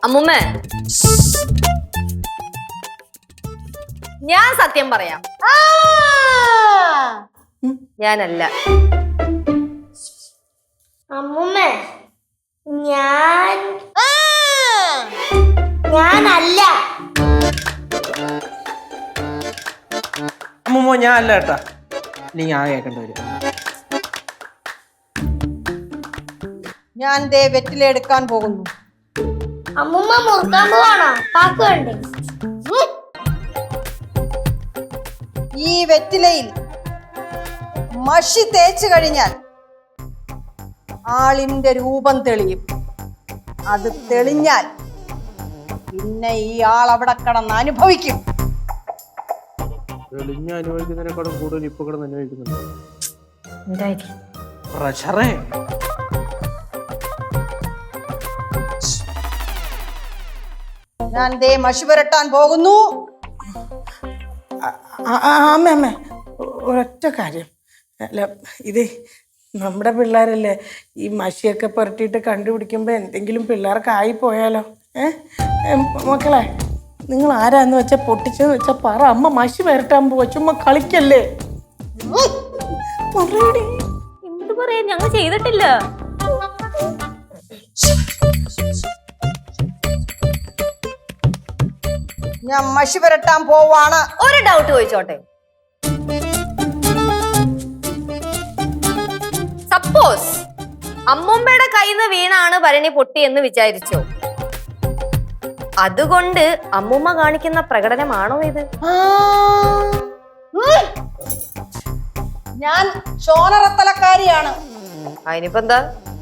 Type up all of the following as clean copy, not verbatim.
അമ്മുമ്മേ, ഞാൻ സത്യം പറയാം. ഞാനല്ല. അമ്മുമ്മേ, ഞാനല്ല. അമ്മൂമ്മ ഞാൻ അല്ല കേട്ടാ. അല്ലെങ്കിൽ ആ കേൾക്കേണ്ടി വരും. ഞാൻ ദേ വെറ്റില എടുക്കാൻ പോകുന്നു. അമ്മുമ്മ മുറുക്കാൻ പോവാണോ? പാക്ക് വേണ്ടേ? ഈ വെറ്റിലയിൽ മഷി തേച്ചു കഴിഞ്ഞാൽ ആളിന്റെ രൂപം തെളിയും. അത് തെളിഞ്ഞാൽ പിന്നെ ഈ ആൾ അവിടെ കിടന്ന് അനുഭവിക്കും. തെളിഞ്ഞ അനുഭവിക്കുന്നതിനെക്കാളും കൂടുതൽ ഇപ്പൊ കിടന്ന് അനുഭവിക്കുന്നുണ്ട്. എന്തായിരിക്കും പ്രഷറേ. ഞാൻ ദേ മഷി പുരട്ടാൻ പോകുന്നു. അമ്മ അമ്മ ഒരൊറ്റ കാര്യം. അല്ല, ഇത് നമ്മുടെ പിള്ളേരല്ലേ, ഈ മഷിയൊക്കെ പുരട്ടിയിട്ട് കണ്ടുപിടിക്കുമ്പോൾ എന്തെങ്കിലും പിള്ളേർക്ക് ആയിപ്പോയാലോ? മക്കളെ, നിങ്ങൾ ആരാന്ന് വെച്ചാൽ പൊട്ടിച്ചെന്ന് വെച്ചാൽ പറ. അമ്മ മഷി പുരട്ടാൻ പോവാ, ചുമ്മാ കളിക്കല്ലേ. എന്ത് പറയാ, ഞങ്ങൾ ചെയ്തിട്ടില്ല. ഞാൻ മഷി പുരട്ടാൻ പോവാണ്. ഒരു ഡൗട്ട് ചോദിച്ചോട്ടെ. സപ്പോസ് അമ്മുമ്മയുടെ കയ്യിൽ നിന്ന് വീണാണ് ഭരണി പൊട്ടി എന്ന് വിചാരിച്ചോ, അതുകൊണ്ട് അമ്മുമ്മ കാണിക്കുന്ന പ്രകടനമാണോ ഇത്? ഞാൻ ചോനറത്തലക്കാരിയാണ്. അതിനിപ്പോ എന്താ?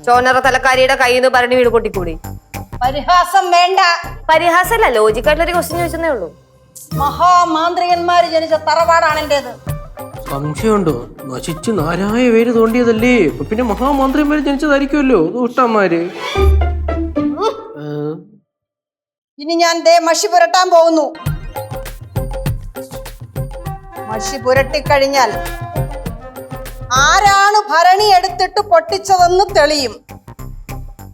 ചോനറ തലക്കാരിയുടെ കയ്യിൽ നിന്ന് ഭരണി വീട് പൊട്ടിക്കൂടി? പരിഹാസം വേണ്ട. പരിഹാസമല്ല, ലോജിക്കായിട്ടൊരു ക്വസ്റ്റ്യൻ ചോദിച്ചതേ ഉള്ളൂ. മഹാമാന്ത്രികന്മാര് ജനിച്ച തറവാടാണ് എന്റേത്. സംശയമുണ്ടോ? നശിച്ച് നാരായ പേര് തോണ്ടിയതല്ലേ, പിന്നെ മഹാമന്ത്രിമാര് ജനിച്ചതായിരിക്കുമല്ലോ ദുഷ്ടന്മാര്. ഇനി ഞാൻ ദേ മഷി പുരട്ടാൻ പോകുന്നു. മഷി പുരട്ടിക്കഴിഞ്ഞാൽ ആരാണ് ഭരണി എടുത്തിട്ട് പൊട്ടിച്ചതെന്ന് തെളിയും.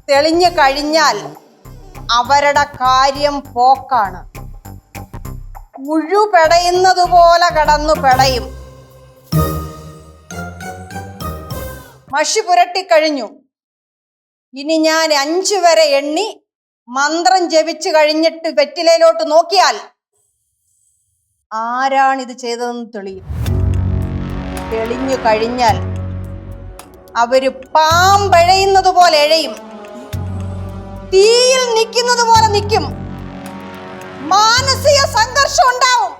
തെളിഞ്ഞു കഴിഞ്ഞാൽ അവരുടെ കാര്യം പോക്കാണ്. മുഴു പെടയുന്നത് പോലെ കടന്നു പെടയും. മഷി പുരട്ടിക്കഴിഞ്ഞു. ഇനി ഞാൻ 5 വരെ എണ്ണി മന്ത്രം ജപിച്ചു കഴിഞ്ഞിട്ട് വെറ്റിലയിലോട്ട് നോക്കിയാൽ ആരാണിത് ചെയ്തതെന്ന് തെളിയും. തെളിഞ്ഞു കഴിഞ്ഞാൽ അവര് പാമ്പഴയുന്നത് പോലെ എഴയും, തീയിൽ നിൽക്കുന്നത് പോലെ നിൽക്കും. മാനസിക സംഘർഷം ഉണ്ടാവും,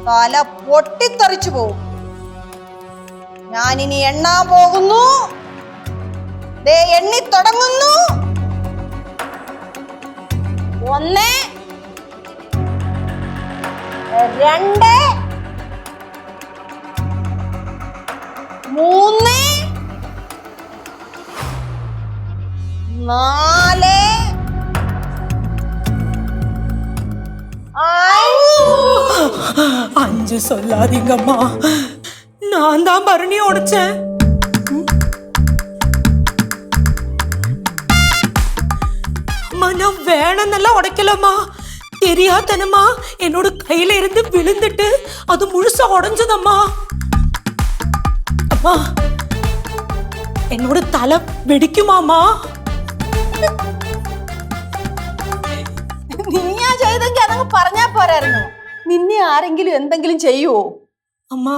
തല പൊട്ടിത്തെറിച്ചു പോവും. ഞാനിനി എണ്ണാൻ പോകുന്നു. ദേ എണ്ണി തുടങ്ങുന്നു. 1 2 3 4 5 சொல்லாதீங்கம்மா, நான் தான் பரணி உடைச்சேன். அம்மா, நான் வேணும்னெல்லாம் உடைக்கலம்மா, தெரியாதனமா என்னோட கையில இருந்து விழுந்துட்டு அது முழுசா உடைஞ்சதம்மா. அம்மா, എന്നോട് തല വെടിക്കുമാ? നീയാ ചെയ്തെങ്കിൽ അതങ്ങ് പറഞ്ഞാ പോരായിരുന്നു. നിന്നെ ആരെങ്കിലും എന്തെങ്കിലും ചെയ്യുവോ? அம்மா,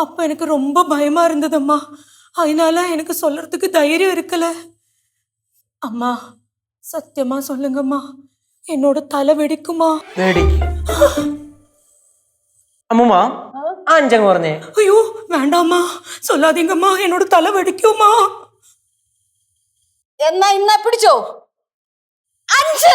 அப்ப எனக்கு ரொம்ப பயமா இருந்ததம்மா, அதனால எனக்கு சொல்றதுக்கு தைரியம் இருக்கல. அம்மா, சத்தியமா சொல்லுங்கம்மா, என்னோட தலை வெடிக்குமா? അമ്മൂമ്മ ആ 5 പറഞ്ഞേ. ஐயோ வேண்டாம்மா, சொல்லாதீங்கம்மா, என்னோட தலை வெடிக்குமா? എന്നാ ഇന്ന പിടിച്ചോ. 5